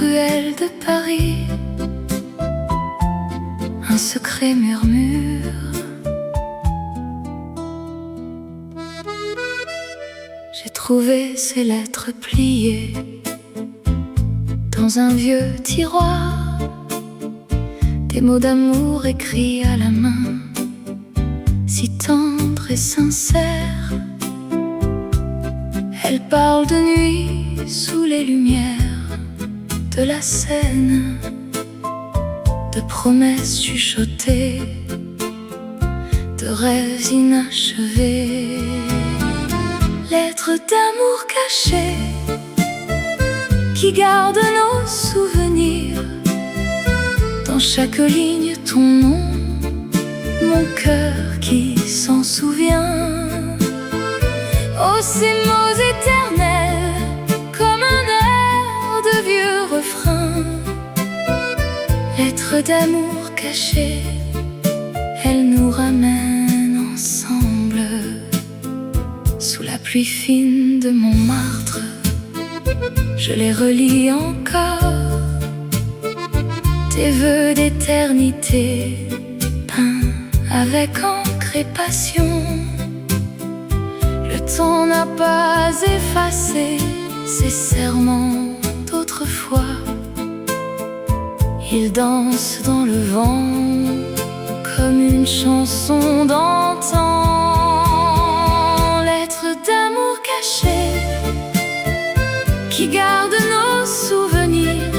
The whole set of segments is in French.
ruelles de Paris, un secret murmure. J'ai trouvé ces lettres pliées dans un vieux tiroir, des mots d'amour écrits à la main, si tendres et sincères. Elles parlent de nuit sous les lumières de la Seine, de promesses chuchotées, de rêves inachevés. Lettres d'amour cachées qui gardent nos souvenirs. Dans chaque ligne ton nom, mon cœur qui s'en souvient. Oh, ces mots éternels, comme un air de vieux refrain. Lettres d'amour cachées, elles nous ramènent ensemble. Sous la pluie fine de Montmartre, je les relis encore. Tes vœux d'éternité, peints avec encre et passion. Le temps n'a pas effacé ces serments d'autrefois. Ils dansent dans le vent comme une chanson d'antan. Lettres d'amour cachées qui gardent nos souvenirs.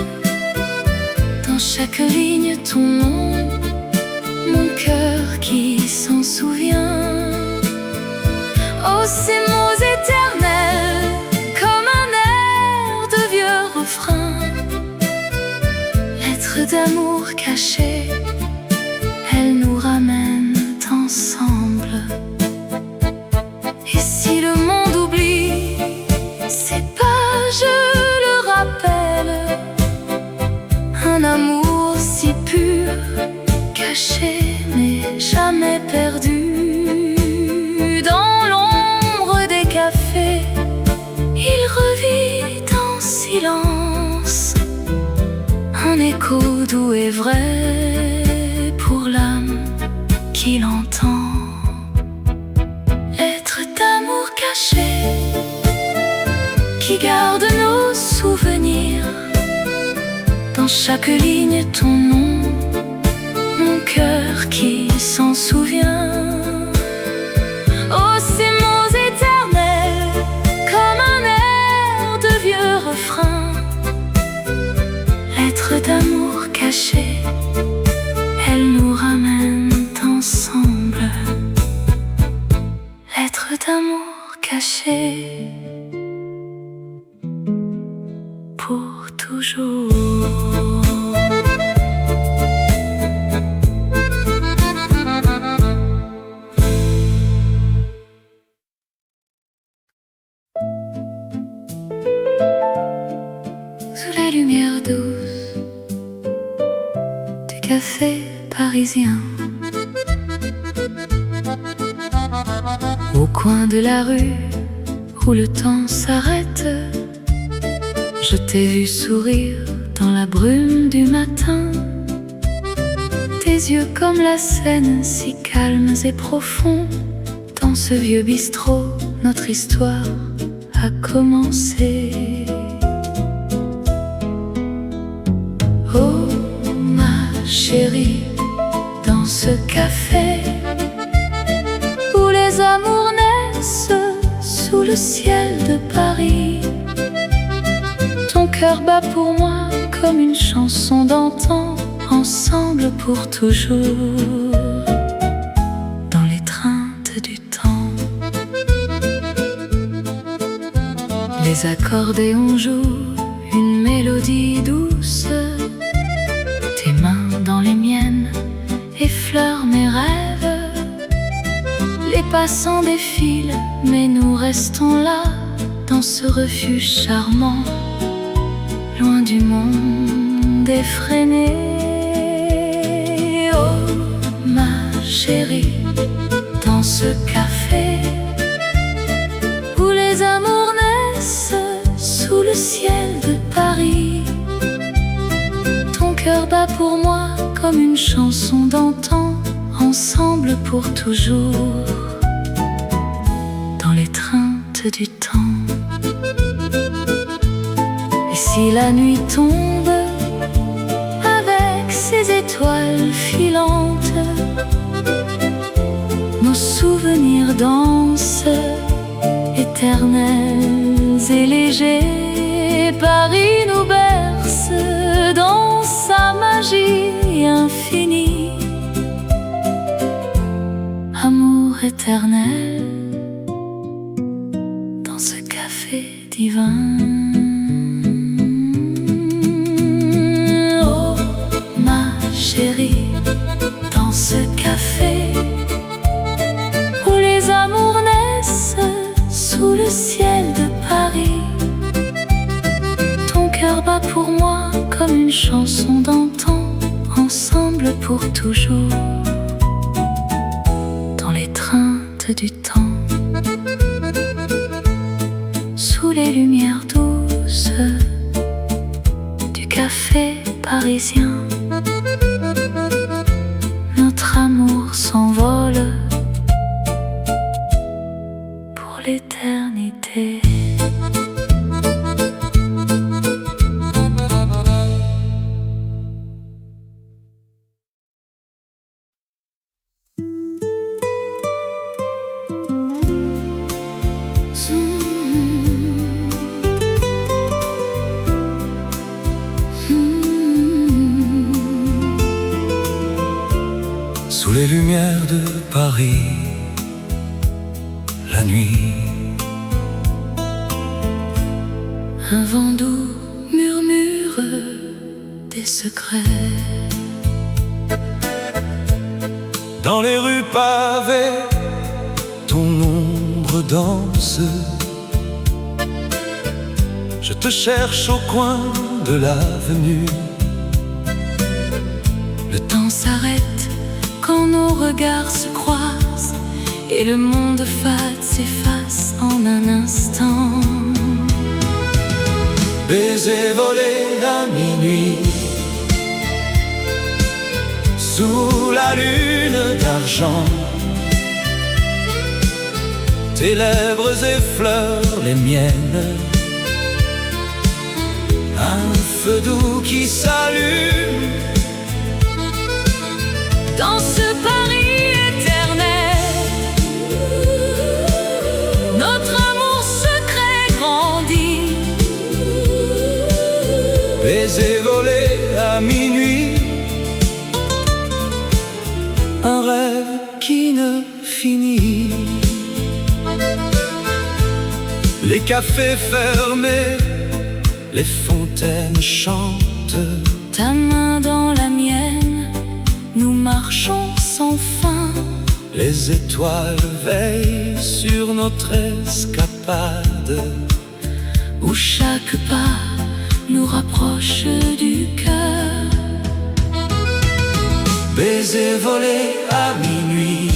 Dans chaque ligne ton nom, mon cœur qui s'en souvient. Oh, ces mots éternels, comme un air de vieux refrain. Lettres d'amour cachées, elles nous ramènent ensemble. Et si le monde oublie ces pages, le rappelle un amour si pur, caché mais jamais perdu. Dans l'ombre des cafés, il revit en silence, un écho doux et vrai pour l'âme qui l'entend. Lettres d'amour cachées qui gardent nos souvenirs. Dans chaque ligne ton nom, mon cœur qui s'en souvient. Oh, ces mots éternels, comme un air de vieux refrain. Lettres d'amour cachées, elles nous ramènent ensemble. Lettres d'amour cachées, pour toujours. Sous la lumière douce du café parisien, au coin de la rue où le temps s'arrête, je t'ai vu sourire dans la brume du matin. Tes yeux comme la Seine, si calmes et profonds. Dans ce vieux bistrot, notre histoire a commencé. Oh ma chérie, dans ce café où les amours naissent sous le ciel de Paris, ton cœur bat pour moi comme une chanson d'antan. Ensemble pour toujours, dans l'étreinte du temps. Les accordéons jouent une mélodie douce. Tes mains dans les miennes effleurent mes rêves. Les passants défilent, mais nous restons là, dans ce refuge charmant, loin du monde effréné. Oh ma chérie, dans ce café où les amours naissent sous le ciel de Paris, comme une chanson d'antan, ensemble pour toujours, dans l'étreinte du temps. Et si la nuit tombe, avec ses étoiles filantes, nos souvenirs dansent, éternels et légers. Paris nous berce dans sa magie infinie. Amour éternel dans ce café divin. Oh ma chérie, dans ce café où les amours naissent sous le ciel de Paris, ton cœur bat pour moi comme une chanson d'antan, ensemble pour toujours, dans l'étreinte du temps, sous les lumières douces du café parisien. Notre amour s'envole pour l'éternité. Sous les lumières de Paris, la nuit, un vent doux murmure des secrets. dans les rues pavées, ton ombre danse. Je te cherche au coin de l'avenue. Le temps s'arrête quand nos regards se croisent et le monde fade s'efface en un instant. Baiser volé à minuit, sous la lune d'argent. Tes lèvres effleurent les miennes, un feu doux qui s'allume dans ce Paris éternel. Notre amour secret grandit. Baiser volé à minuit, un rêve qui ne finit. Les cafés fermés, les fontaines chantent. Ta main dans la mienne, nous marchons sans fin. Les étoiles veillent sur notre escapade, où chaque pas nous rapproche du cœur. Baiser volé à minuit,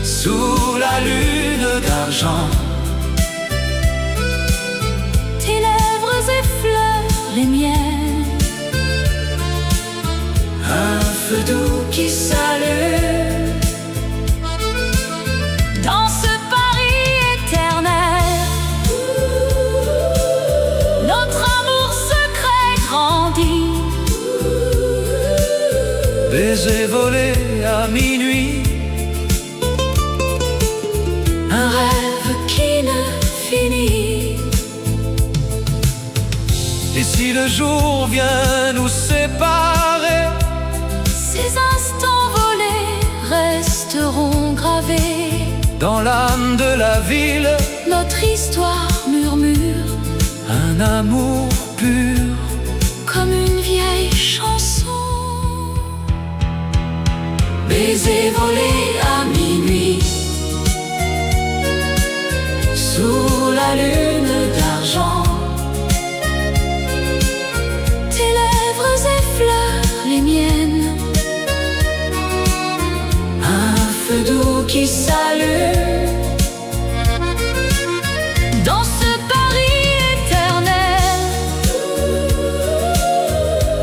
sous la lune d'argent. Tes lèvres effleurent les miennes, un feu doux qui s'allume dans ce Paris éternel. Notre amour secret grandit. Baiser volé à minuit, Un rêve qui ne finit. et si le jour vient nous séparer, Ces instants volés resteront gravés. dans l'âme de la ville, Notre histoire murmure un amour pur. comme une vieille chanson. Baiser volé à minuit, sous la lune d'argent. Tes lèvres effleurent les miennes, Un feu doux qui s'allume dans ce Paris éternel.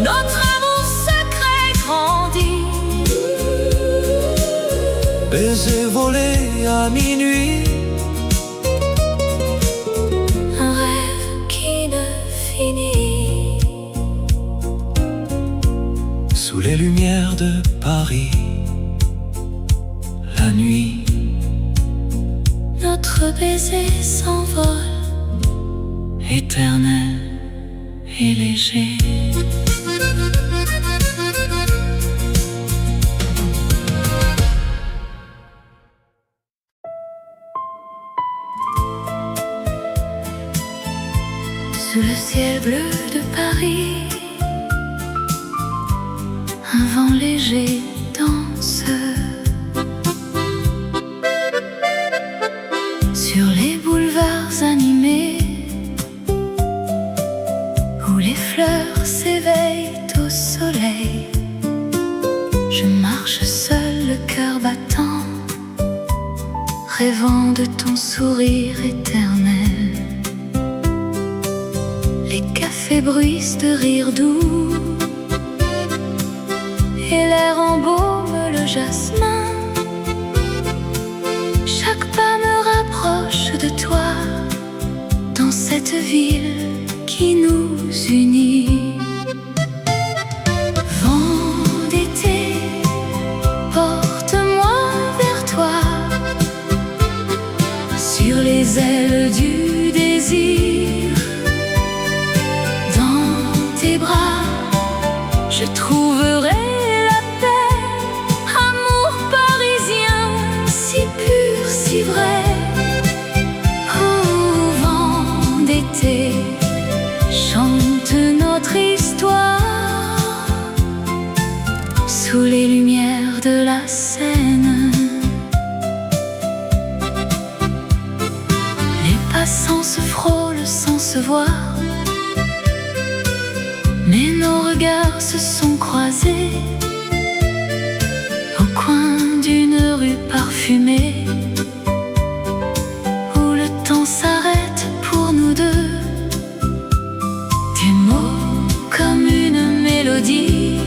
Notre amour minuit. Un rêve qui ne finit. Sous les lumières de Paris, la nuit, notre baiser s'envole, éternel et léger. Sous le ciel bleu de Paris, un vent léger danse. Sur les boulevards animés, où les fleurs s'éveillent au soleil, je marche seul, le cœur battant, rêvant de ton sourire éternel. Les cafés bruissent de rire doux, et l'air embaume le jasmin. Chaque pas me rapproche de toi, dans cette ville qui nous unit. Vent d'été, porte-moi vers toi, sur les ailes du désir. Dans tes bras, je trouverai la paix, amour parisien, si pur, si vrai. Oh, vent d'été, chante notre histoire, sous les lumières de la Seine. Les passants se frôlent sans se voir, mais nos regards se sont croisés au coin d'une rue parfumée, où le temps s'arrête pour nous deux. Tes mots comme une mélodie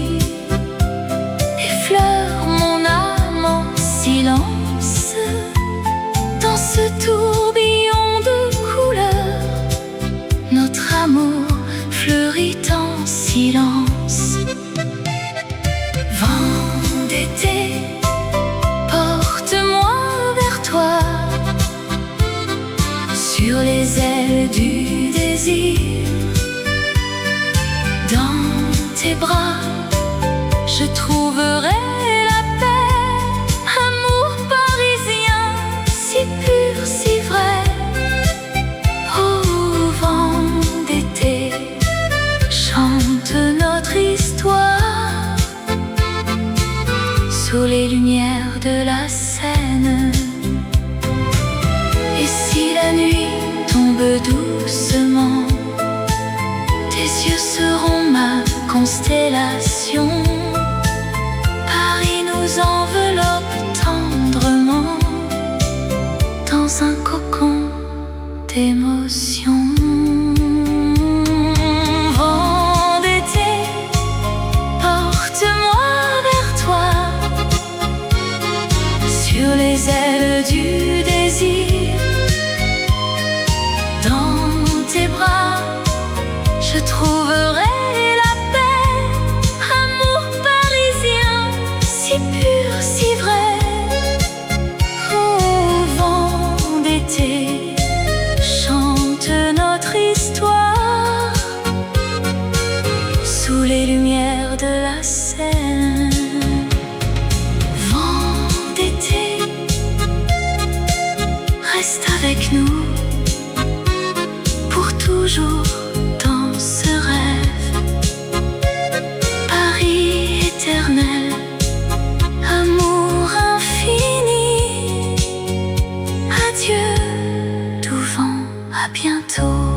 effleurent mon âme en silence. Dans ce tourbillon de couleurs, notre amour fleurit en silence. Vent d'été, porte-moi vers toi, sur les ailes du désir. Dans tes bras, je trouverai la paix, amour parisien, si pur, si vrai. Oh, vent d'été, chante notre histoire, sous les lumières de la Seine. Et si la nuit tombe doucement, tes yeux seront ma constellation. Paris nous enveloppe tendrement, dans un cocon d'émotion. Vent d'été, porte-moi vers toi, sur les ailes du désir. Dans tes bras, je trouverai la paix, amour parisien, si pur, si vrai. Oh, vent d'été, chante notre histoire, sous les lumières de la Seine. Vent d'été, reste avec nous pour toujours dans ce rêve. Paris éternel, amour infini. Adieu, doux vent, à bientôt.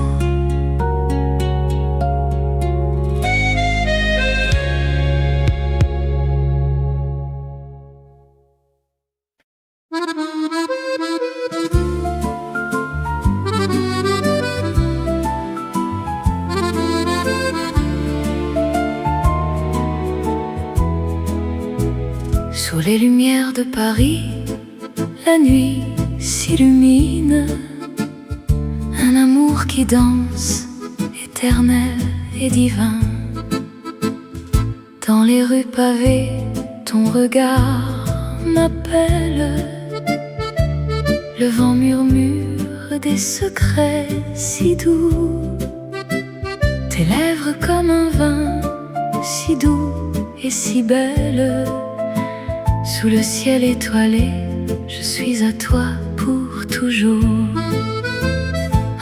Sous les lumières de Paris, la nuit s'illumine, un amour qui danse, éternel et divin. Dans les rues pavées, ton regard m'appelle. Le vent murmure des secrets si doux. Tes lèvres comme un vin, si doux et si belle. Sous le ciel étoilé, je suis à toi pour toujours.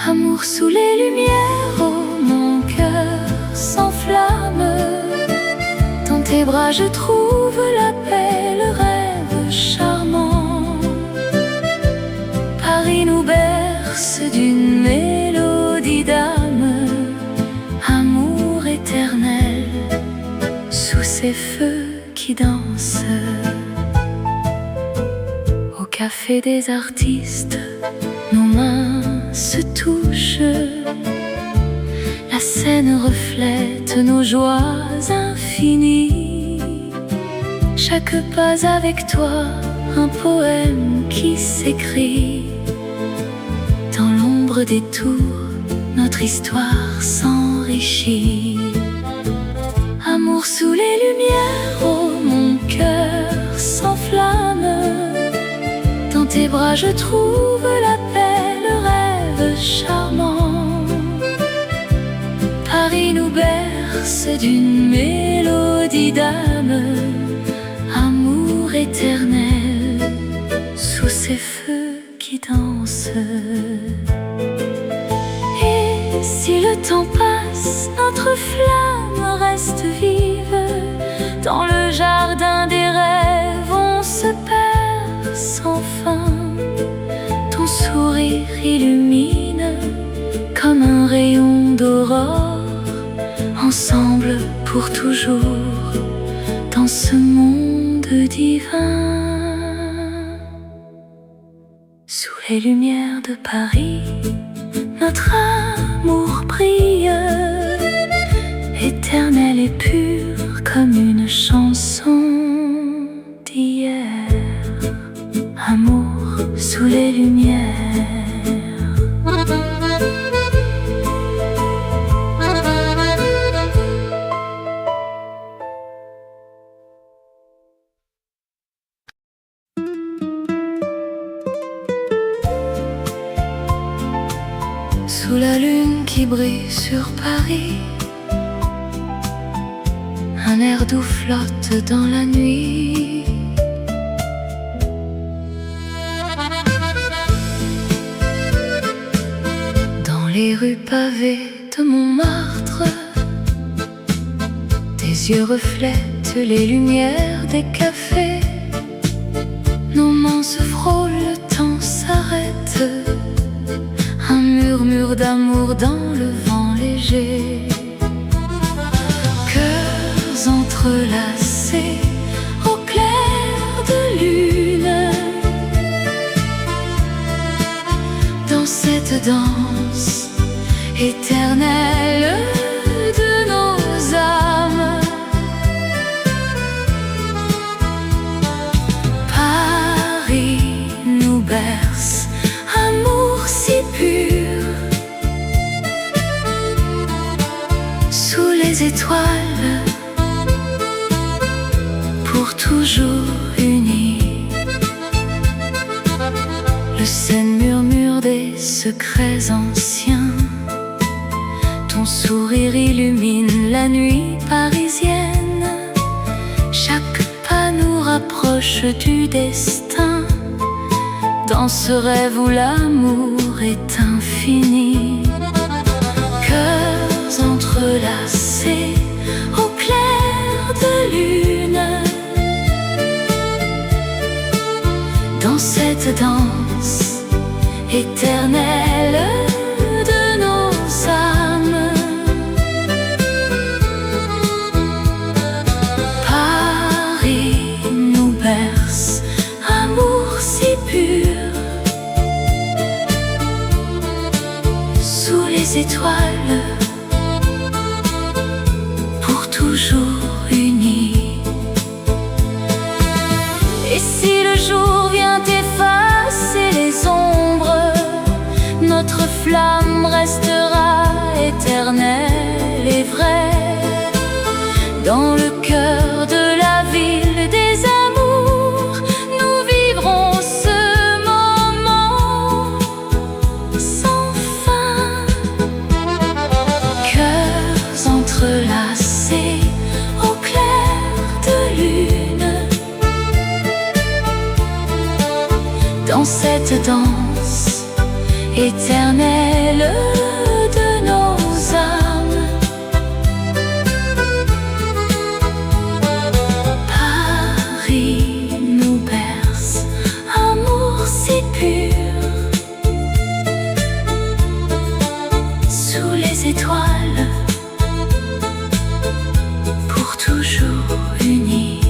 Amour sous les lumières, oh mon cœur s'enflamme. Dans tes bras je trouve la paix, le rêve charmant. Paris nous berce d'une mélodie d'âme. Amour éternel, sous ces feux qui dansent. Au café des artistes, nos mains se touchent. La scène reflète nos joies infinies. Chaque pas avec toi, un poème qui s'écrit. Dans l'ombre des tours, notre histoire s'enrichit. Amour sous les lumières, oh mon cœur s'enflamme. Dans tes bras je trouve la paix, le rêve charmant. Paris nous berce d'une mélodie d'âme. Amour éternel, sous ces feux qui dansent. Et si le temps passe, notre flamme reste vive. Dans le jardin des rêves, on se perd sans fin. Ton sourire illumine comme un rayon d'aurore. Ensemble pour toujours, dans ce monde divin. Sous les lumières de Paris, notre amour brille, éternel et pur comme une chanson d'hier. Amour sous les lumières. Sous la lune qui brille sur Paris, un air doux flotte dans la nuit. Dans les rues pavées de Montmartre, tes yeux reflètent les lumières des cafés. Nos mains se frôlent, le temps s'arrête. Un murmure d'amour dans le vent léger. Cœurs entrelacés au clair de lune. Dans cette danse éternelle de nos âmes. Paris nous berce, amour si pur. Sous les étoiles, pour toujours unis. Le Seine murmure des secrets anciens. Ton sourire illumine la nuit parisienne. Chaque pas nous rapproche du destin. Dans ce rêve où l'amour est infini. Cœurs entrelacés au clair de lune. Dans cette danse éternelle de nos âmes. Paris nous berce, amour si pur. Sous les étoiles, pour toujours unis. Et si le jour vient effacer les ombres, éternelle de nos âmes. Paris nous berce, amour si pur, sous les étoiles, pour toujours unis.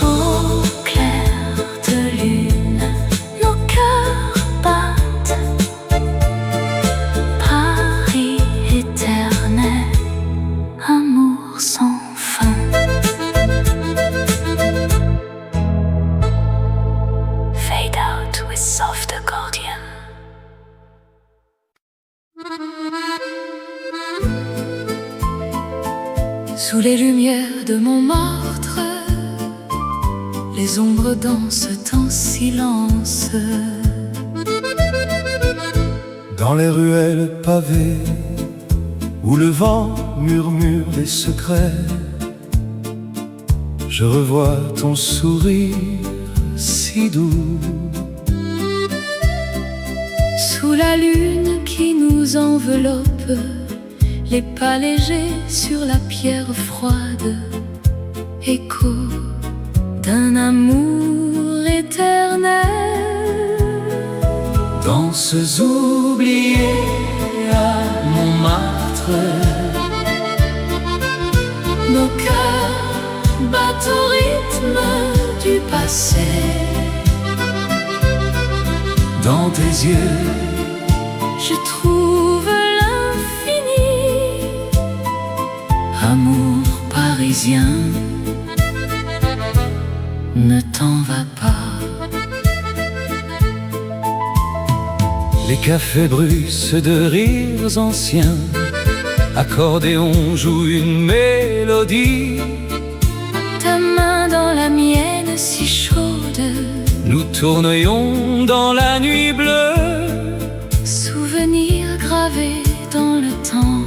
Au clair de lune, nos cœurs battent. Paris éternel, amour sans fin. Fade out with soft accordion. Sous les lumières de Montmartre, les ombres dansent en silence. Dans les ruelles pavées, où le vent murmure des secrets, je revois ton sourire si doux. Sous la lune qui nous enveloppe, les pas légers sur la pierre froide, écho d'un amour éternel. Danses oubliées à Montmartre, nos cœurs battent au rythme du passé. dans tes yeux, je trouve l'infini. Amour parisien, ne t'en va pas. les cafés bruissent de rires anciens, accordéon joue une mélodie. Ta main dans la mienne si chaude, Nous tournions dans la nuit bleue. souvenir gravé dans le temps,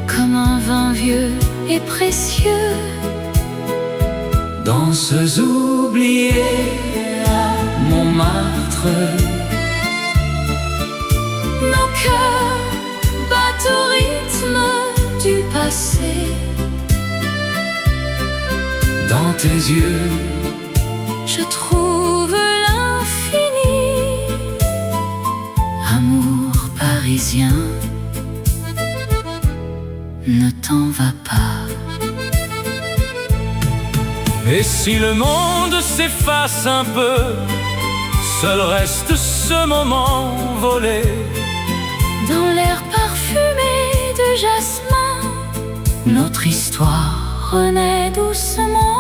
comme un vin vieux et précieux. Danses oubliées à Montmartre, Nos cœurs battent au rythme du passé. dans tes yeux, Je trouve l'infini. Amour parisien, ne t'en va pas. et si le monde s'efface un peu, seul reste ce moment volé. Dans l'air parfumé de jasmin, notre histoire renaît doucement.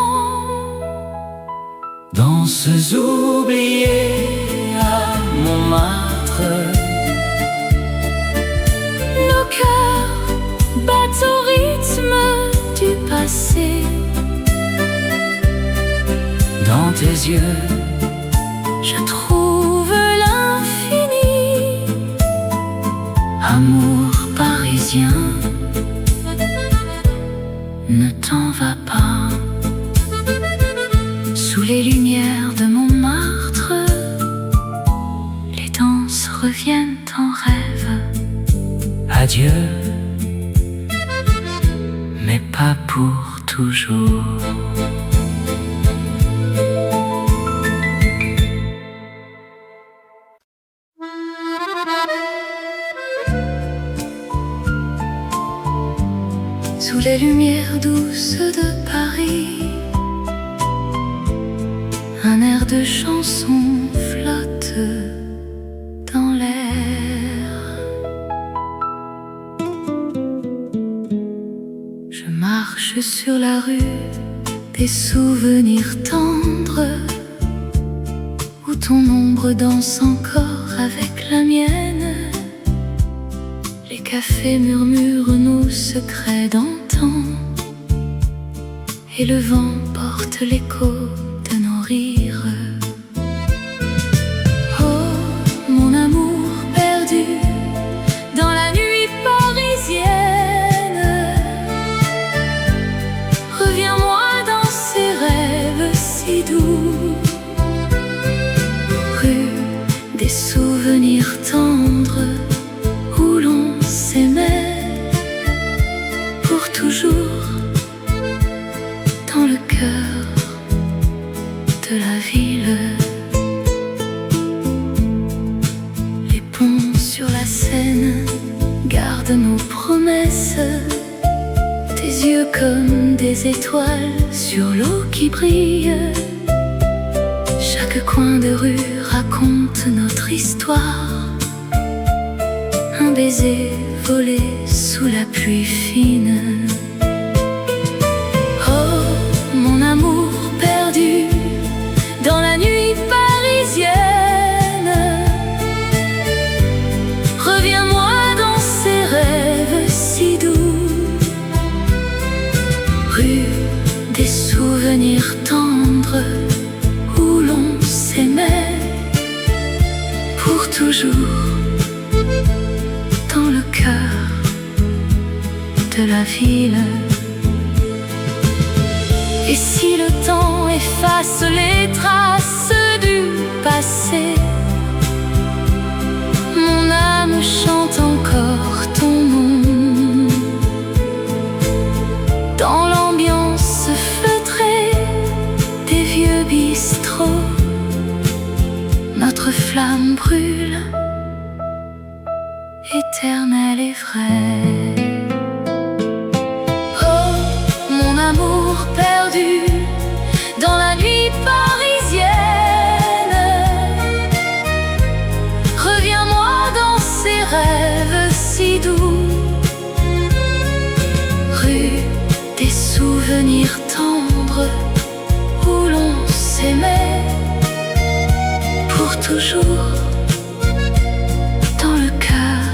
Danses oubliées à Montmartre, Nos cœurs battent au rythme du passé. dans tes yeux, Je trouve l'infini. Amour parisien, ne t'en va pas. Sous les lumières de Montmartre, les danses reviennent en rêve. adieu, Mais pas pour toujours. Sous les lumières douces de Paris, un air de chanson flotte dans l'air. Je marche sur la rue des souvenirs tendres, où ton ombre danse encore avec la mienne. Les cafés murmurent nos secrets d'antan, et le vent porte l'écho de nos rires. Oh, mon amour perdu dans la nuit parisienne, reviens-moi dans ces rêves si doux. Rue des souvenirs tendres où l'on s'aimait pour toujours dans le cœur de la ville. Les ponts sur la Seine gardent nos promesses, tes yeux comme des étoiles sur l'eau qui brille. Chaque coin de rue raconte notre histoire, un baiser volé sous la pluie fine. Oh, mon amour perdu dans la nuit parisienne, reviens-moi dans ces rêves si doux, rue des souvenirs tendres où l'on s'aimait pour toujours dans le cœur de la ville. Et si le temps efface les traces du passé, mon âme chante encore ton nom. Dans l'ambiance feutrée des vieux bistrots, notre flamme brûle, éternelle et vraie. Oh, mon amour perdu dans la nuit parisienne, reviens-moi dans ces rêves si doux, rue des souvenirs tendres où l'on s'aimait pour toujours dans le cœur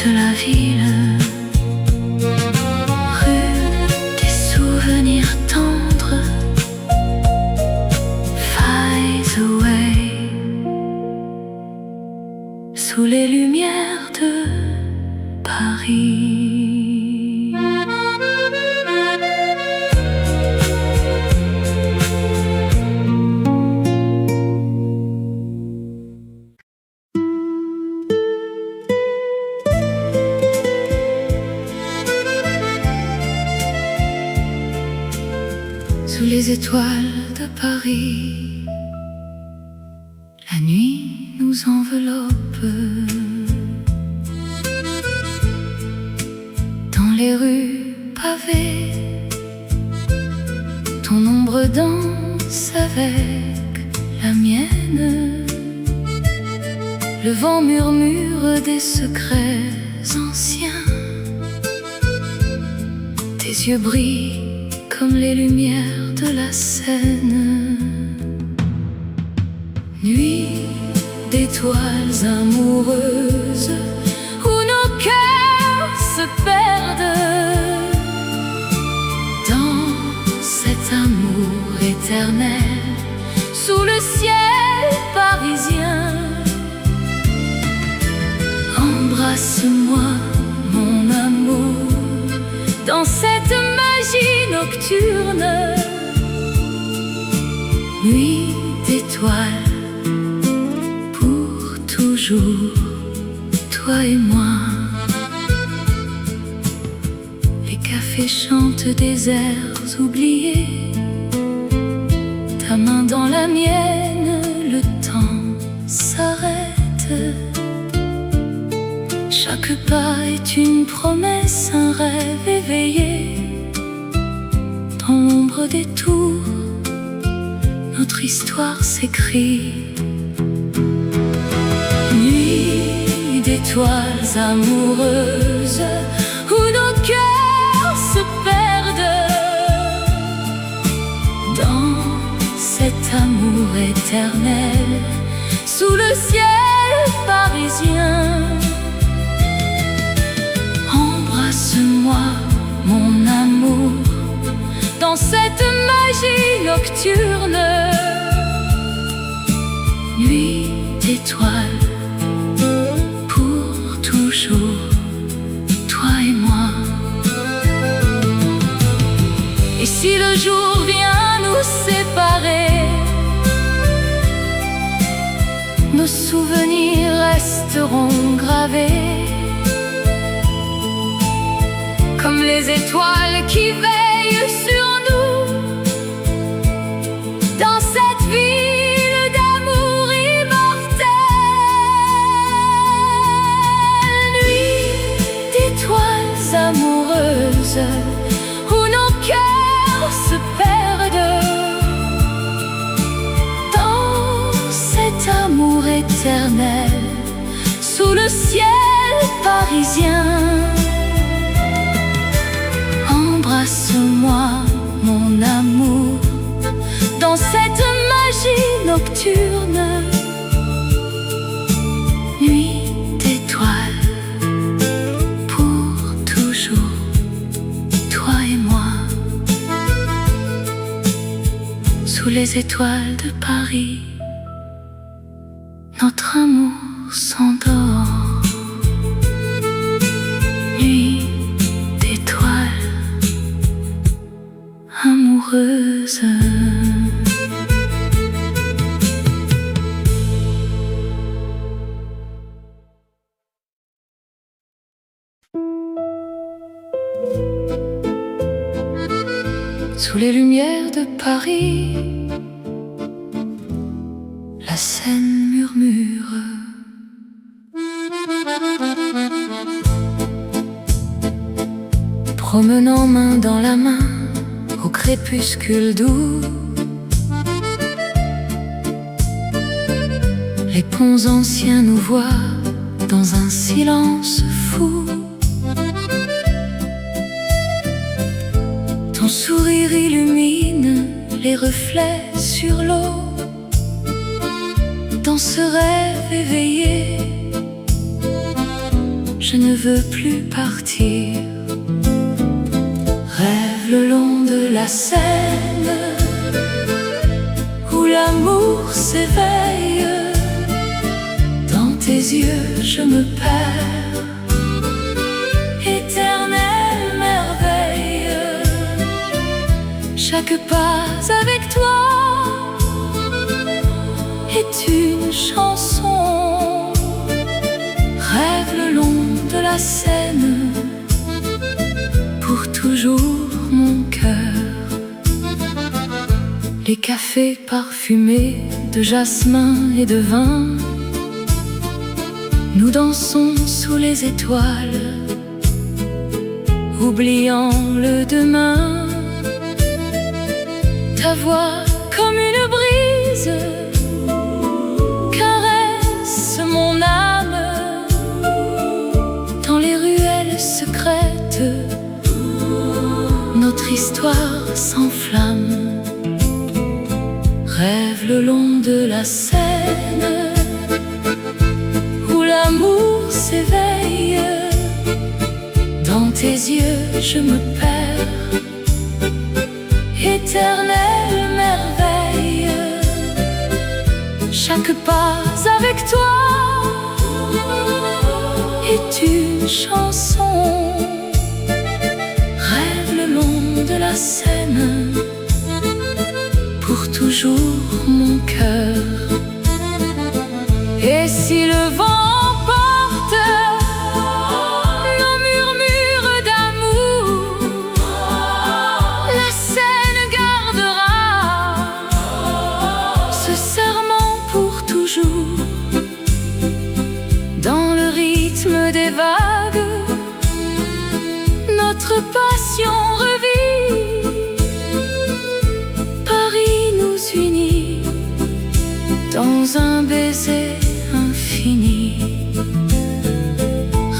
de la ville. Rue des souvenirs tendres, fades away, sous les lumières de Paris. Sous les étoiles de Paris, la nuit nous enveloppe. Dans les rues pavées, ton ombre danse avec la mienne. Le vent murmure des secrets anciens. Tes yeux brillent comme les lumières de la Seine. Nuit d'étoiles amoureuses où nos cœurs se perdent dans cet amour éternel sous le ciel parisien. Embrasse-moi, mon amour, dans cette magie nocturne. Nuit d'étoiles, pour toujours, toi et moi. Les cafés chantent des airs oubliés, ta main dans la mienne, le temps s'arrête. Chaque pas est une promesse, un rêve éveillé. Dans l'ombre des tours, notre histoire s'écrit. Nuit d'étoiles amoureuses où nos cœurs se perdent dans cet amour éternel sous le ciel parisien. Embrasse-moi, mon amour, dans cette magie nocturne. Nuit d'étoiles, pour toujours, toi et moi. Et si le jour vient nous séparer, nos souvenirs resteront gravés comme les étoiles qui veillent sur nous dans cette ville d'amour immortel. Nuit d'étoiles amoureuses où nos cœurs se perdent dans cet amour éternel sous le ciel parisien. Embrasse-moi, mon amour, dans cette magie nocturne. Nuit d'étoiles, pour toujours, toi et moi. Sous les étoiles de Paris, notre amour s'endort. Nuit d'étoiles amoureuse. Sous les lumières de Paris, la Seine murmure. Promenant main dans la main au crépuscule doux, les ponts anciens nous voient dans un silence fou. Ton sourire illumine les reflets sur l'eau. Dans ce rêve éveillé, je ne veux plus partir. Rêve le long de la Seine où l'amour s'éveille. Dans tes yeux je me perds, éternelle merveille. Chaque pas avec toi est une chanson. Rêve le long de la Seine, pour toujours mon cœur. Les cafés parfumés de jasmin et de vin, nous dansons sous les étoiles, oubliant le demain. Ta voix comme une brise caresse mon âme. Dans les ruelles secrètes, notre histoire s'enflamme. Rêve le long de la Seine où l'amour s'éveille. Dans tes yeux je me perds, éternelle merveille. Chaque pas avec toi est une chanson. Rêve le long de la Seine, pour toujours mon cœur. Et si le vent emporte nos murmures d'amour, la Seine gardera ce serment pour toujours. Dans le rythme des vagues, notre passion revit. Paris nous unit dans un baiser infini.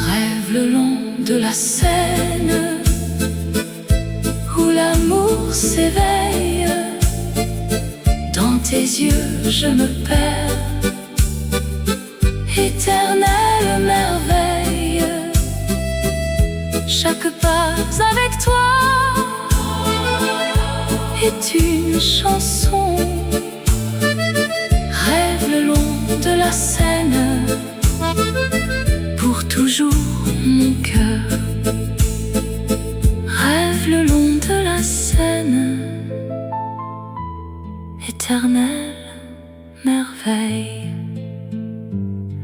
Rêve le long de la Seine où l'amour s'éveille. Dans tes yeux je me perds, éternelle merveille. Chaque pas avec toi est une chanson. Rêve le long de la Seine, pour toujours mon cœur. Rêve le long de la Seine, éternelle merveille.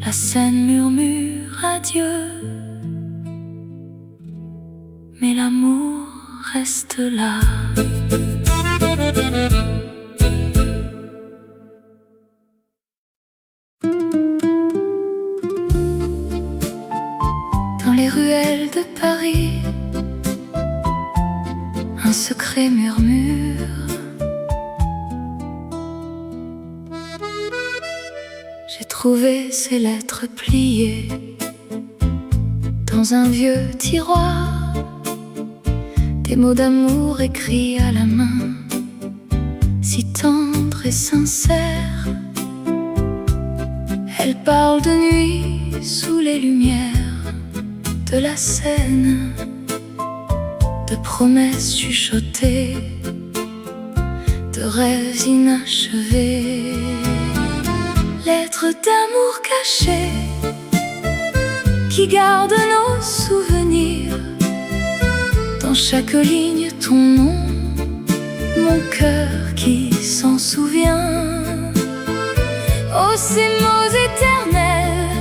La Seine murmure adieu, mais l'amour reste là. Dans les ruelles de Paris, un secret murmure. J'ai trouvé ces lettres pliées dans un vieux tiroir, des mots d'amour écrits à la main, si tendres et sincères. Elles parlent de nuit sous les lumières de la Seine, de promesses chuchotées, de rêves inachevés. Lettres d'amour cachées qui gardent nos souvenirs. Dans chaque ligne ton nom, mon cœur qui s'en souvient. Oh, ces mots éternels,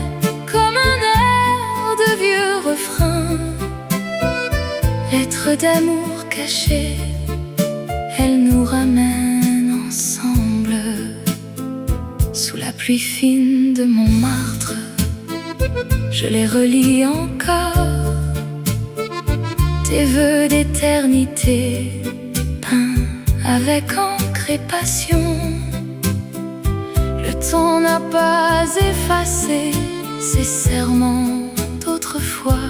comme un air de vieux refrain. Lettres d'amour cachées, elles nous ramènent ensemble. Sous la pluie fine de Montmartre, je les relis encore. Tes vœux d'éternité, peints avec encre et passion. Le temps n'a pas effacé ces serments d'autrefois.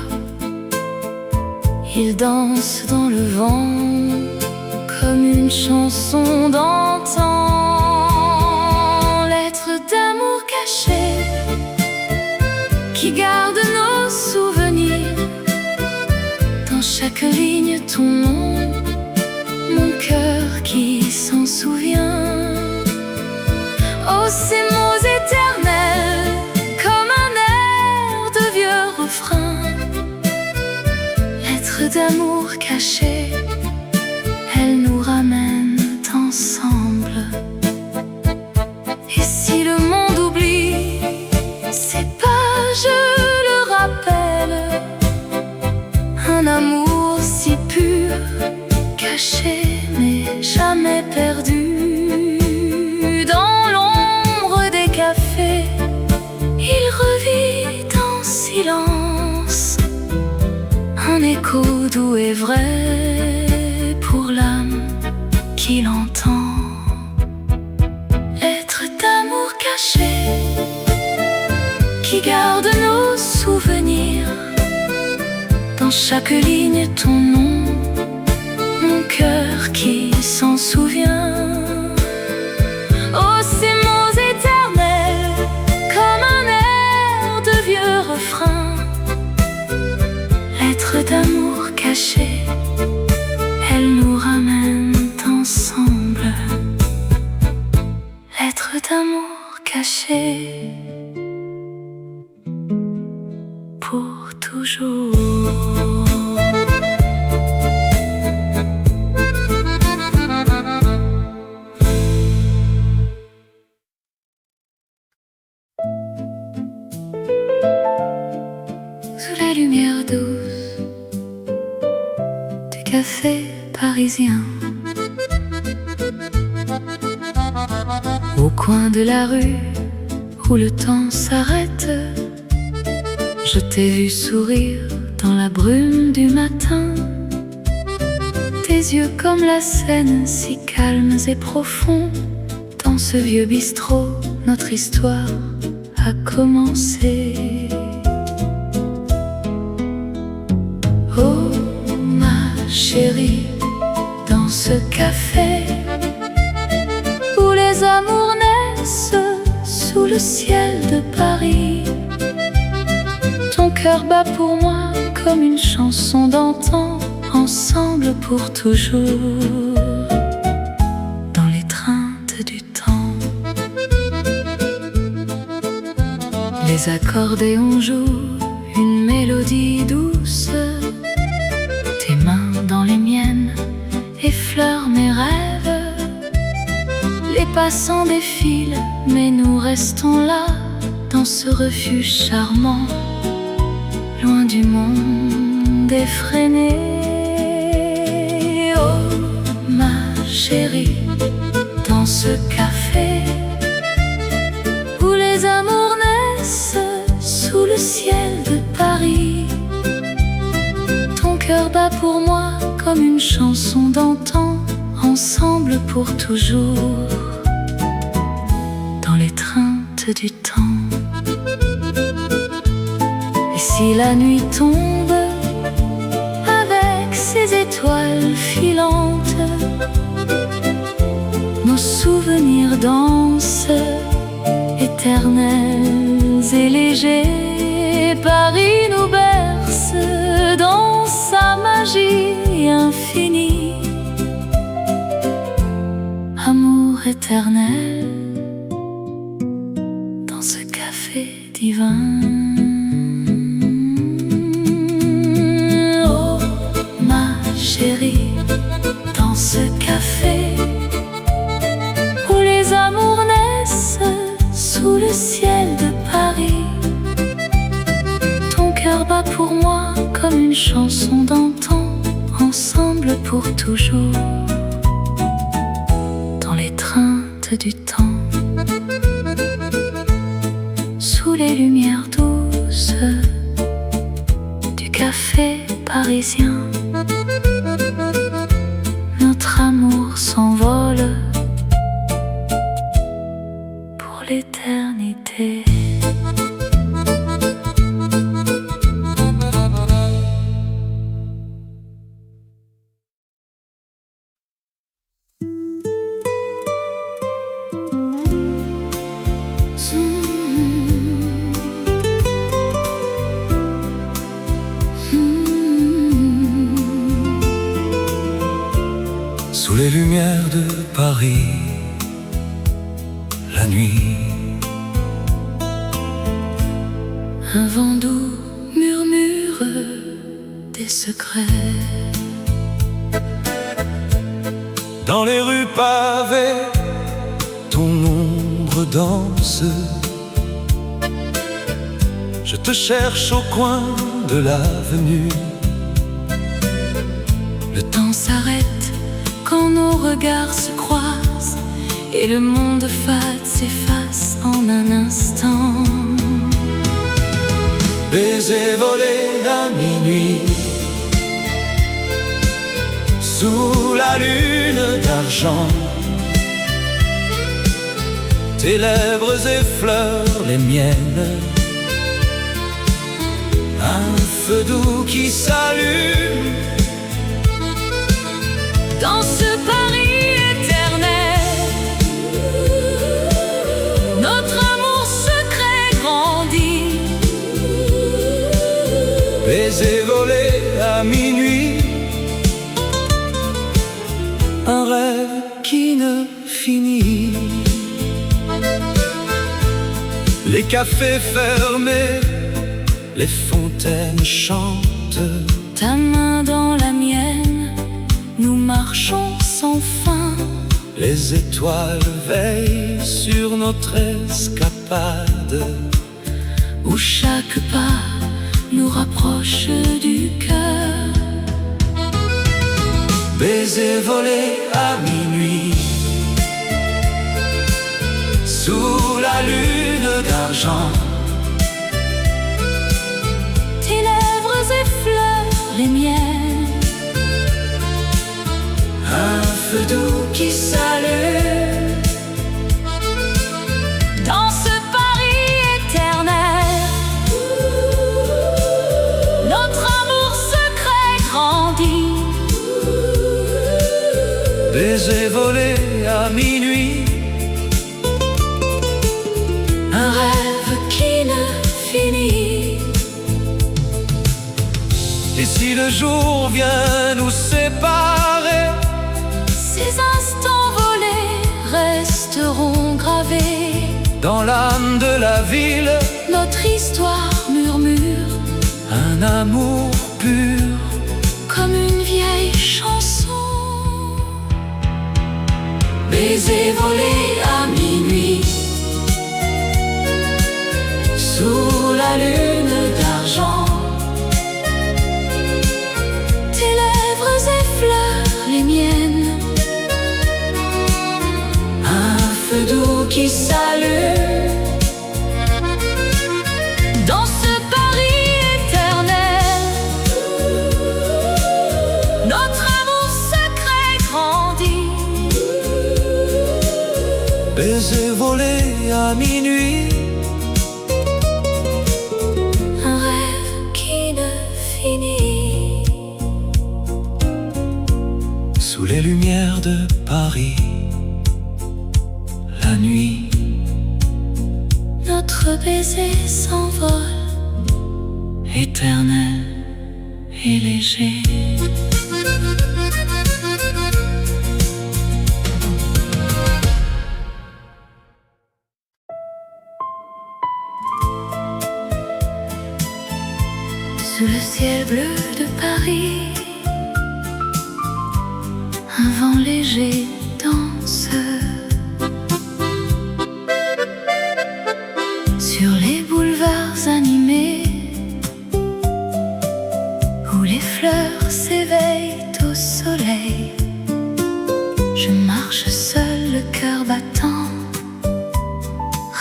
Ils dansent dans le vent comme une chanson d'antan. Lettres d'amour cachées qui gardent nos souvenirs. Dans chaque ligne ton nom, mon cœur qui s'en souvient. Oh, ces mots éternels, comme un air de vieux refrain. Lettres d'amour cachées, elles nous ramènent ensemble. Et si le monde oublie ces pages, le rappelle. Un amour si pur, caché mais jamais perdu. Dans l'ombre des cafés, il revit en silence. Un écho doux et vrai pour l'âme qui l'entend. Lettres d'amour cachées qui gardent nos souvenirs. Dans chaque ligne ton nom, mon cœur qui s'en souvient. Oh, ces mots éternels, comme un air de vieux refrain. Lettres d'amour cachées, elles nous ramènent ensemble. Lettres d'amour cachées, pour toujours. Sous la lumière douce du café parisien, au coin de la rue où le temps s'arrête, je t'ai vu sourire dans la brume du matin. Tes yeux comme la Seine, si calmes et profonds. Dans ce vieux bistrot, notre histoire a commencé. Oh ma chérie, dans ce café où les amours naissent sous le ciel de Paris, ton cœur bat pour moi comme une chanson d'antan. Ensemble pour toujours, dans l'étreinte du temps. Les accordéons jouent une mélodie douce. Tes mains dans les miennes effleurent mes rêves. Les passants défilent, mais nous restons là, dans ce refuge charmant, loin du monde effréné. Oh ma chérie, dans ce café où les amours naissent sous le ciel de Paris, ton cœur bat pour moi comme une chanson d'antan, ensemble pour toujours, dans l'étreinte du temps. Et si la nuit tombe avec ses étoiles filantes, nos souvenirs dansent, éternels et légers. Paris nous berce dans sa magie infinie. Amour éternel dans ce café divin. Oh ma chérie, dans ce café où les amours naissent sous le ciel de Paris, ton cœur bat pour moi comme une chanson d'antan, ensemble pour toujours, dans l'étreinte du temps, sous les lumières douces du café parisien. Notre amour s'envole pour l'éternité. Sous les lumières de Paris, la nuit, un vent doux murmure des secrets. dans les rues pavées, ton ombre danse. Je te cherche au coin de l'avenue. Le temps s'arrête quand nos regards se croisent et le monde fade s'efface en un instant. Baiser volé à minuit, sous la lune d'argent. Tes lèvres effleurent les miennes, un feu doux qui s'allume dans ce Paris éternel. Notre amour secret grandit. Baiser volé à minuit, un rêve qui ne finit. Les cafés fermés, les fontaines chantent. Ta main dans la mienne, nous marchons sans fin. Les étoiles veillent sur notre escapade, où chaque pas nous rapproche du cœur. Baiser volé à minuit, sous la lune d'argent. Tes lèvres effleurent les miennes, un feu doux qui s'allume dans ce Paris éternel. Notre amour secret grandit. Baiser volé à minuit, Un rêve qui ne finit. et si le jour vient nous séparer, Ces instants volés resteront gravés. dans l'âme de la ville, Notre histoire murmure un amour pur. comme une vieille chanson. Baiser volé à minuit, la lune d'argent. Tes lèvres effleurent les miennes, un feu doux qui s'allume dans ce Paris éternel. Notre amour secret grandit, baiser volé à minuit, un rêve qui ne finit. sous les lumières de Paris, la nuit, notre baiser s'envole, éternel et léger. sous le ciel bleu de Paris, un vent léger danse sur les boulevards animés où les fleurs s'éveillent au soleil. Je marche seul, le cœur battant,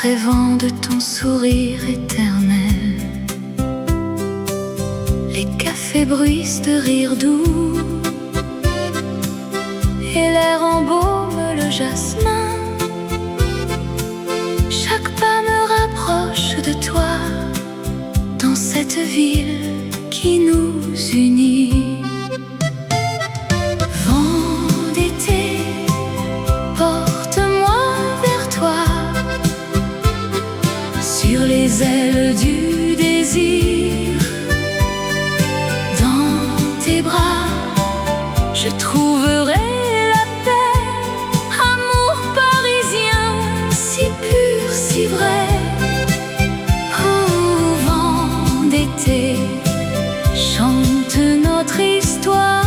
rêvant de ton sourire éternel. Les cafés bruissent de rire doux et l'air embaume le jasmin. Chaque pas me rapproche de toi dans cette ville qui nous unit. Vent d'été, porte-moi vers toi sur les ailes du désir. Dans tes bras, je trouverai la paix, amour parisien, si pur, si vrai. Oh, vent d'été, chante notre histoire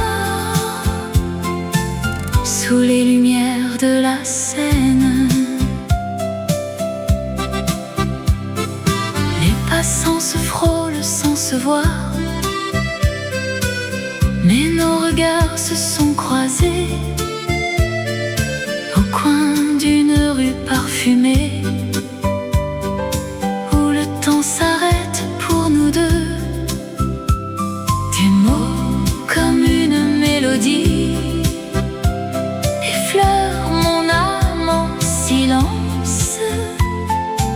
sous les lumières de la Seine. Les passants se frôlent sans se voir, mais nos regards se sont croisés au coin d'une rue parfumée où le temps s'arrête pour nous deux. Tes mots comme une mélodie effleurent mon âme en silence.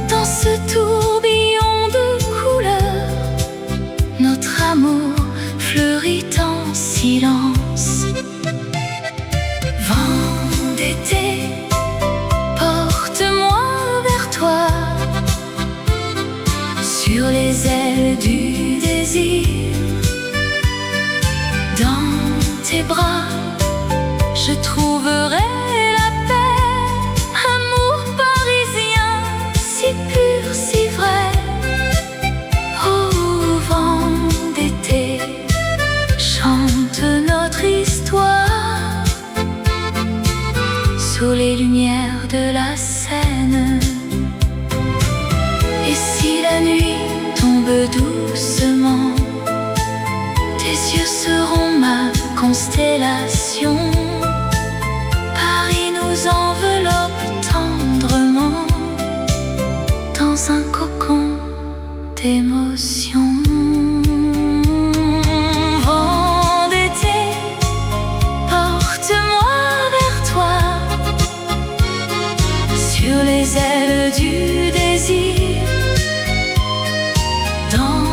Dans ce tourbillon de couleurs, notre amour fleurit en silence. Vent d'été, porte-moi vers toi sur les ailes du désir. Dans tes bras, je trouverai la paix, amour parisien, si pur, si vrai. Oh, vent d'été, chante notre histoire sous les lumières de la Seine. Et si la nuit tombe doucement, tes yeux seront ma constellation. Paris nous enveloppe tendrement dans un cocon d'émotion. Vent d'été, porte-moi vers toi sur les ailes du désir. Dans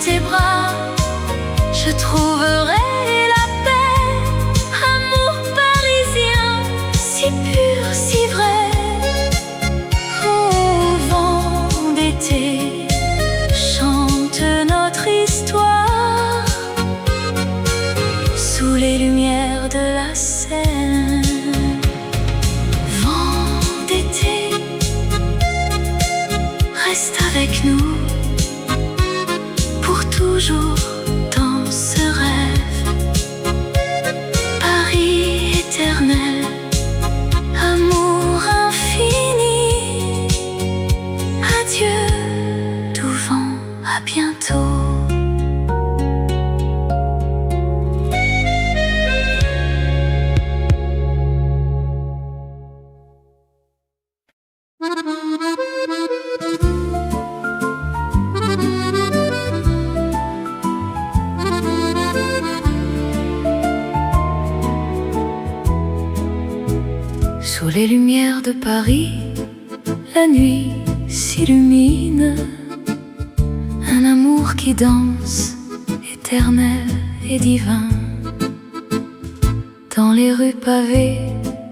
tes bras, je trouverai la paix, amour parisien, si pur, si vrai. Oh, vent d'été, chante notre histoire sous les lumières de la Seine. Vent d'été, reste avec nous pour toujours dans ce rêve. Paris éternel, amour infini. Adieu, tout vent à bientôt. Sous les lumières de Paris, la nuit s'illumine. Un amour qui danse, éternel et divin. Dans les rues pavées,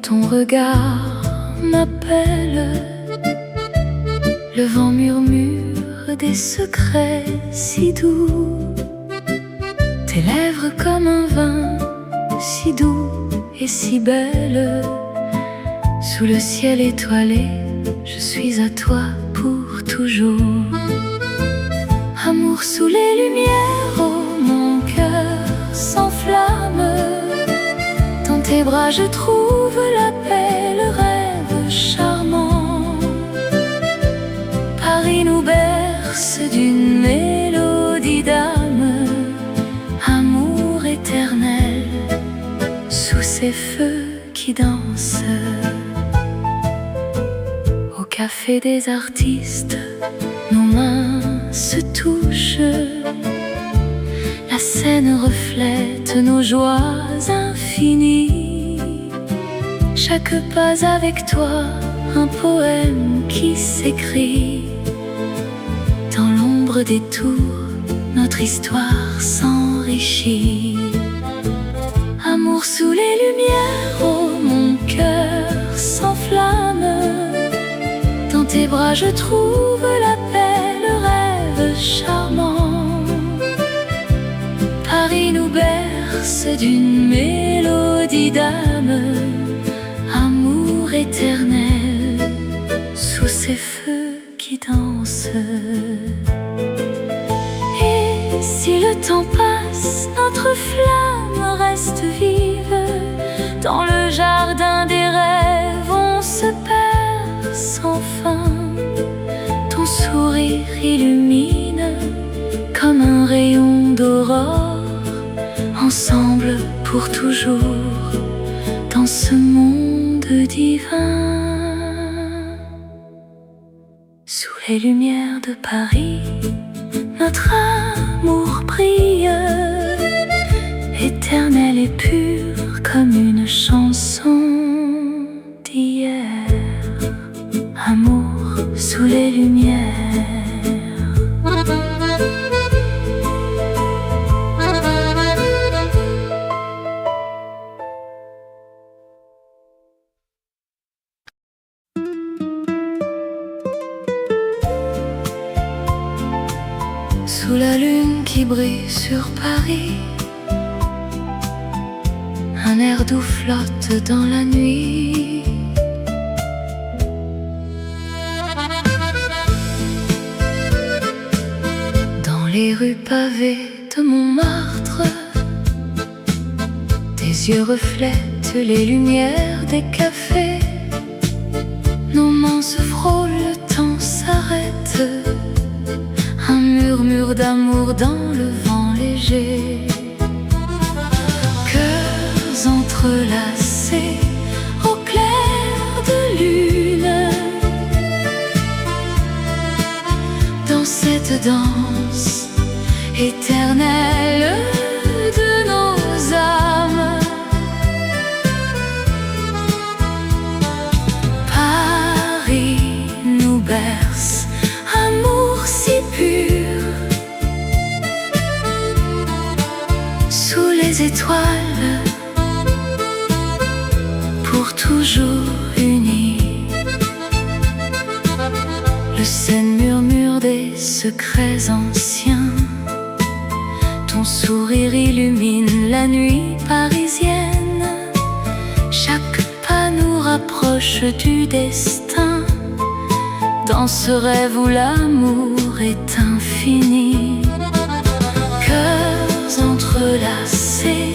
ton regard m'appelle. Le vent murmure des secrets si doux. Tes lèvres comme un vin, si doux et si belle. Sous le ciel étoilé, je suis à toi pour toujours. Amour sous les lumières, oh mon cœur s'enflamme. Dans tes bras je trouve la paix, le rêve charmant. Paris nous berce d'une mélodie d'âme. Amour éternel, sous ces feux qui dansent. Au café des artistes, nos mains se touchent. La scène reflète nos joies infinies. Chaque pas avec toi, un poème qui s'écrit. Dans l'ombre des tours, notre histoire s'enrichit. Amour sous les lumières, oh mon cœur s'enflamme. Dans tes bras je trouve la paix, le rêve charmant. Paris nous berce d'une mélodie d'âme. Amour éternel, sous ces feux qui dansent. Et si le temps passe, notre flamme reste vive. Dans le jardin des rêves, on se perd sans fin. Ton sourire illumine comme un rayon d'aurore. Ensemble pour toujours, dans ce monde divin. Sous les lumières de Paris, notre amour brille, éternel et pur comme une chanson d'hier. Amour sous les lumières. Sous la lune qui brille sur Paris, un air doux flotte dans la nuit. Dans les rues pavées de Montmartre, tes yeux reflètent les lumières des cafés. Nos mains se frôlent, le temps s'arrête. Un murmure d'amour dans le vent léger. Cœurs entrelacés au clair de lune. Dans cette danse éternelle de nos âmes. Paris nous berce, amour si pur. Sous les étoiles, pour toujours unis. Le Seine murmure des secrets anciens. Ton sourire illumine la nuit parisienne. Chaque pas nous rapproche du destin. Dans ce rêve où l'amour est infini. Cœurs entrelacés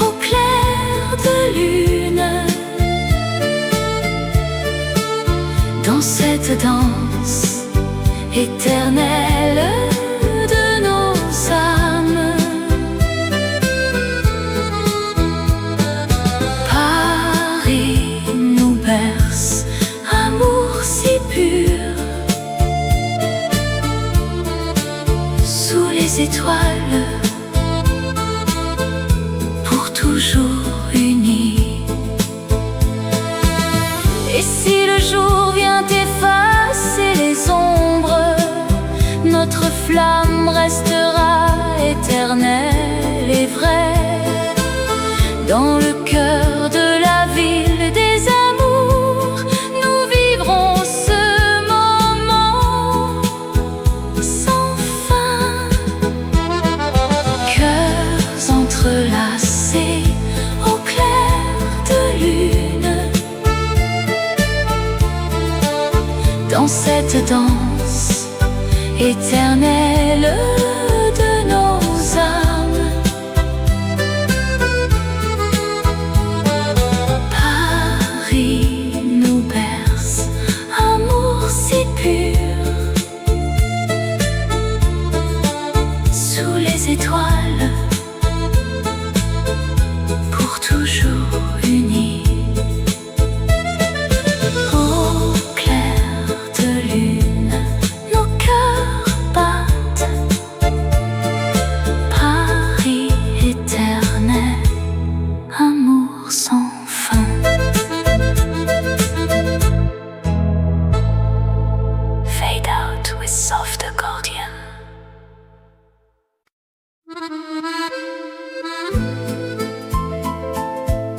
au clair de lune. Dans cette danse éternelle de les étoiles, pour toujours unis. Et si le jour vient effacer les ombres, notre flamme restera éternelle et vraie dans le cœur de la ville des amours. Nous vivrons ce moment sans fin, cœurs entrelacés au clair de lune, dans cette danse éternelle de nos âmes. Paris nous berce, amour si pur, sous les étoiles, pour toujours unis. Au clair de lune, nos cœurs battent. Paris éternel, amour sans fin. Fade out with soft accordion.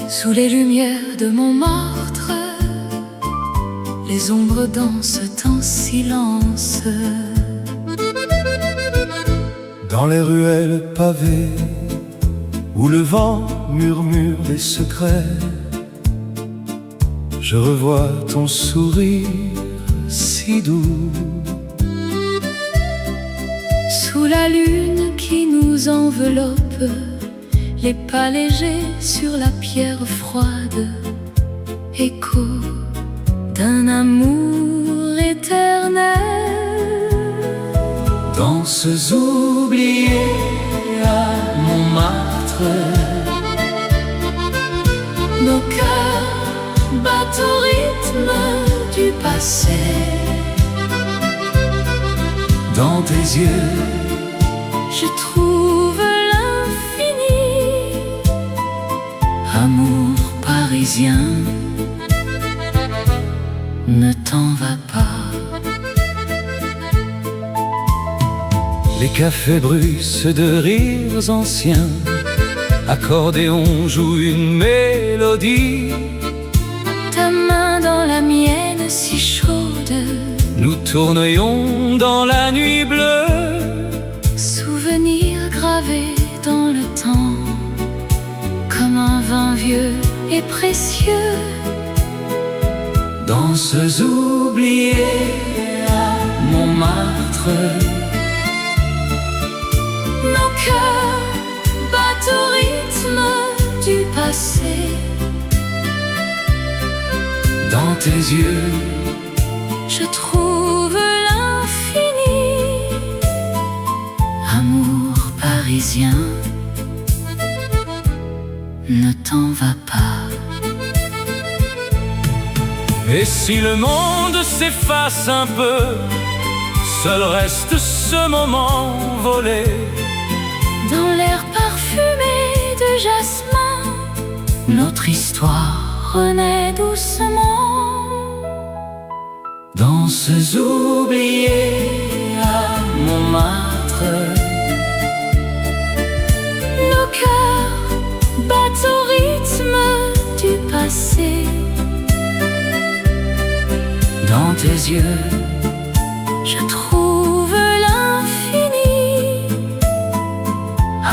Sous les lumières de Montmartre, les ombres dansent en silence. Dans les ruelles pavées, où le vent murmure des secrets, je revois ton sourire si doux. Sous la lune qui nous enveloppe, les pas légers sur la pierre froide, écho d'un amour éternel. Danses oubliées à Montmartre, nos cœurs battent au rythme du passé. dans tes yeux, je trouve l'infini. Amour parisien, ne t'en va pas. les cafés bruissent de rires anciens, accordéon joue une mélodie. Ta main dans la mienne si chaude, Nous tournions dans la nuit bleue. souvenir gravé dans le temps, comme un vin vieux et précieux. Danses oubliées à Montmartre, Nos cœurs battent au rythme du passé. dans tes yeux, Je trouve l'infini. Amour parisien, ne t'en va pas. Et si le monde s'efface un peu, seul reste ce moment volé. Dans l'air parfumé de jasmin, notre histoire renaît doucement. Danses oubliées à Montmartre, Nos cœurs battent au rythme du passé. dans tes yeux, Je trouve l'infini.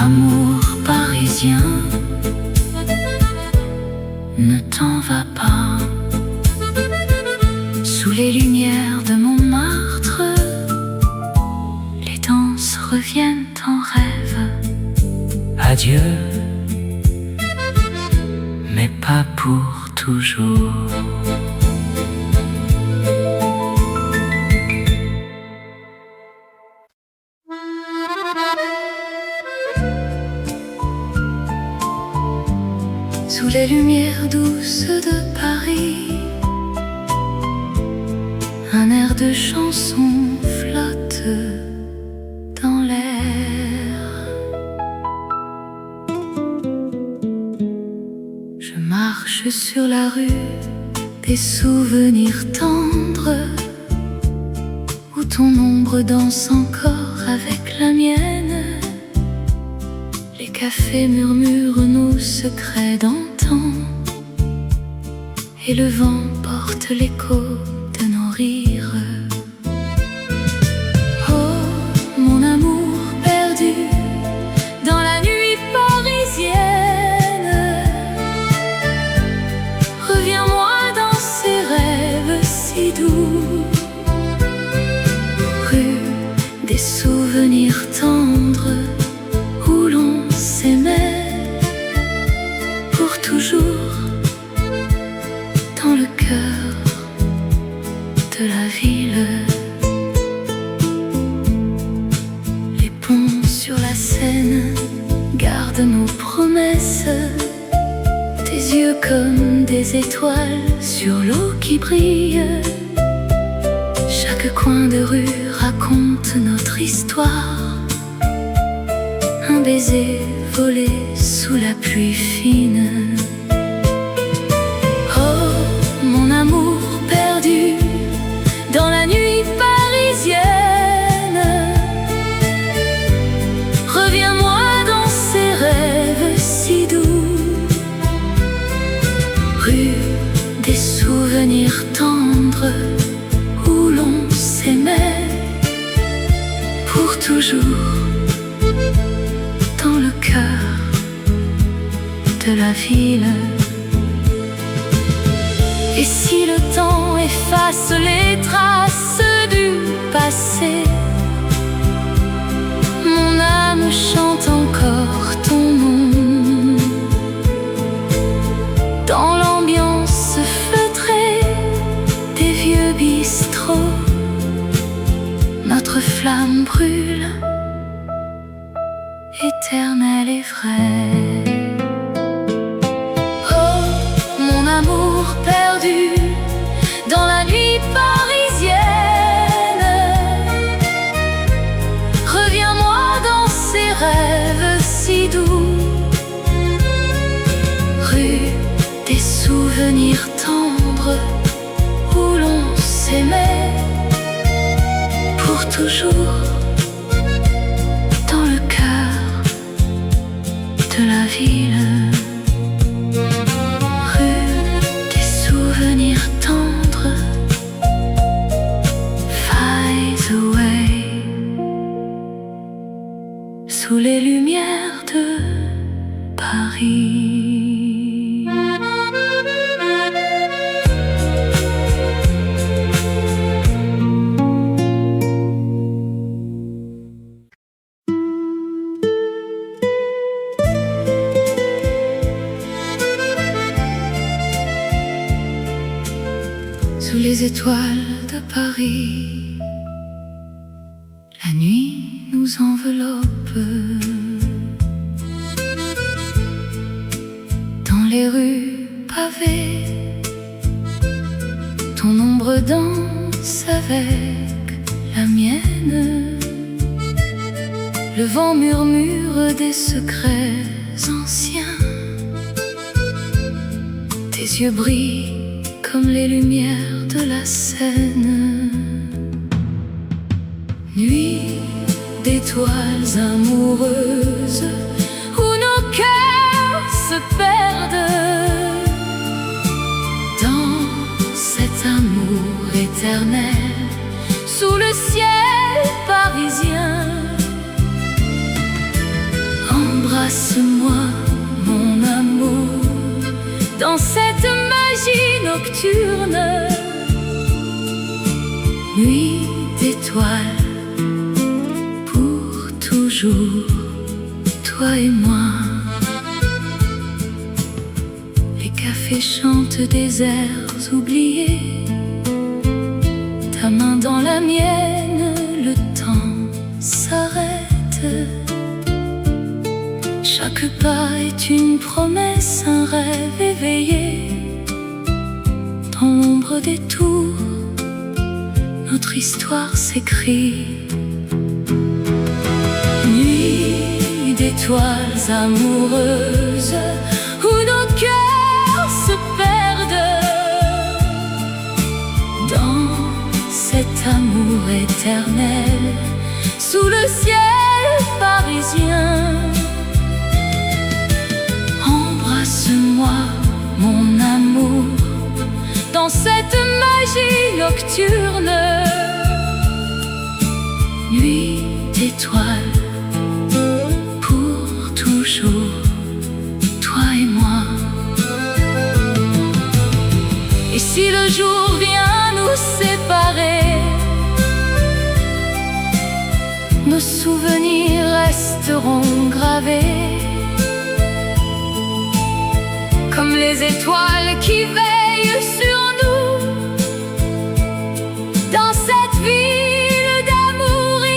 Amour parisien, ne t'en va pas. Sous les lumières de Montmartre, les danses reviennent en rêve. adieu, Mais pas pour toujours. Sous les lumières douces de Paris, un air de chanson flotte dans l'air. marche sur la rue, des souvenirs tendres, où ton ombre danse encore avec la mienne. Les cafés murmurent nos secrets d'antan, et le vent porte l'écho de nos rires. Oh, mon amour perdu dans la nuit parisienne, reviens-moi dans ces rêves si doux. Rue des souvenirs tendres, où l'on s'aimait pour toujours, dans le cœur de la ville. Les ponts sur la Seine gardent nos promesses, tes yeux comme des étoiles sur l'eau qui brille. Chaque coin de rue raconte notre histoire, un baiser volé sous la pluie fine. Oh, mon amour perdu dans la nuit parisienne, reviens-moi dans ces rêves si doux. Rue des souvenirs tendres, où l'on s'aimait pour toujours, dans le cœur de la ville. Et si le temps efface les traces du passé, mon âme chante encore ton nom. Dans l'ambiance feutrée des vieux bistrots, notre flamme brûle, éternelle et vraie. Oh, mon amour perdu dans la nuit parisienne, reviens-moi dans ces rêves si doux. Rue des souvenirs tendres, où l'on s'aimait pour toujours, dans le cœur de la ville. Rue des souvenirs tendres, fades away, sous les lumières de Paris. Sous les étoiles de Paris, la nuit nous enveloppe. Dans les rues pavées, ton ombre danse avec la mienne. Le vent murmure des secrets anciens, tes yeux brillent comme les lumières de la Seine. Nuit d'étoiles amoureuses, où nos cœurs se perdent dans cet amour éternel, sous le ciel parisien. Embrasse-moi, mon amour, dans cette magie nocturne. Nuit d'étoiles, pour toujours, toi et moi. Les cafés chantent des airs oubliés, ta main dans la mienne, le temps s'arrête. Chaque pas est une promesse, un rêve éveillé. Dans l'ombre des tours, notre histoire s'écrit. Nuit d'étoiles amoureuses, où nos cœurs se perdent amour éternel sous le ciel parisien. Embrasse-moi, mon amour, dans cette magie nocturne. Nuit d'étoiles, pour toujours, toi et moi. Et si le jour vient nous séparer, nos souvenirs resteront gravés comme les étoiles qui veillent sur